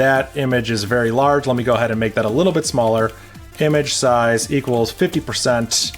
That image is very large. Let me go ahead and make that a little bit smaller. Image size equals 50%.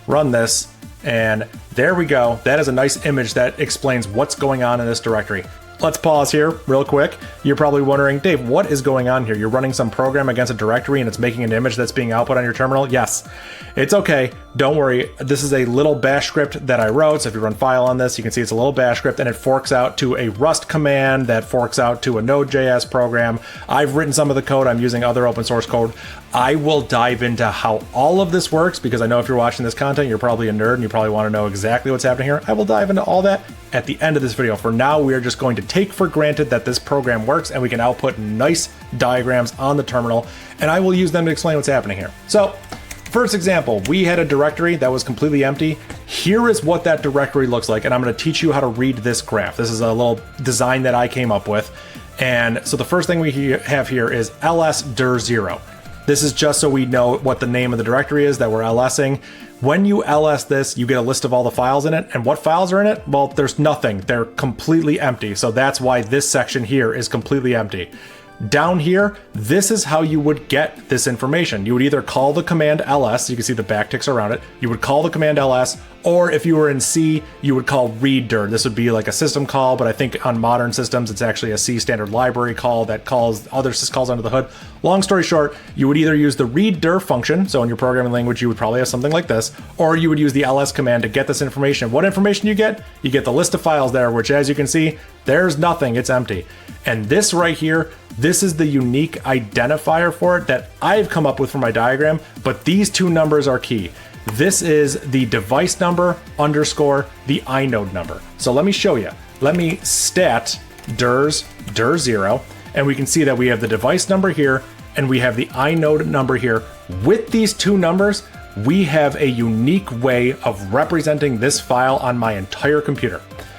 Run this, and there we go. That is a nice image that explains what's going on in this directory. Let's pause here real quick. You're probably wondering, Dave, what is going on here? You're running some program against a directory and it's making an image that's being output on your terminal? Yes, it's okay. Don't worry. This is a little bash script that I wrote. So if you run file on this, you can see it's a little bash script and it forks out to a Rust command that forks out to a Node.js program. I've written some of the code. I'm using other open source code. I will dive into how all of this works because I know if you're watching this content, you're probably a nerd and you probably want to know exactly what's happening here. I will dive into all that at the end of this video. For now, we are just going to take for granted that this program works and we can output nice diagrams on the terminal, and I will use them to explain what's happening here. So, first example, we had a directory that was completely empty. Here is what that directory looks like, and I'm going to teach you how to read this graph. This is a little design that I came up with. And so the first thing we have here is ls-dir0. This is just so we know what the name of the directory is that we're LSing. When you ls this, you get a list of all the files in it. And what files are in it? Well, there's nothing. They're completely empty. So that's why this section here is completely empty. Down here, this is how you would get this information. You would either call the command ls, you can see the backticks around it, you would call the command ls, or if you were in C, you would call readdir. This would be like a system call, but I think on modern systems, it's actually a C standard library call that calls other syscalls under the hood. Long story short, you would either use the readdir function, so in your programming language, you would probably have something like this, or you would use the ls command to get this information. What information you get? You get the list of files there, which as you can see, there's nothing, it's empty. And this right here, this is the unique identifier for it that I've come up with for my diagram, but these two numbers are key. This is the device number underscore the inode number. So let me show you. Let me stat dir0, and we can see that we have the device number here, and we have the inode number here. With these two numbers, we have a unique way of representing this file on my entire computer.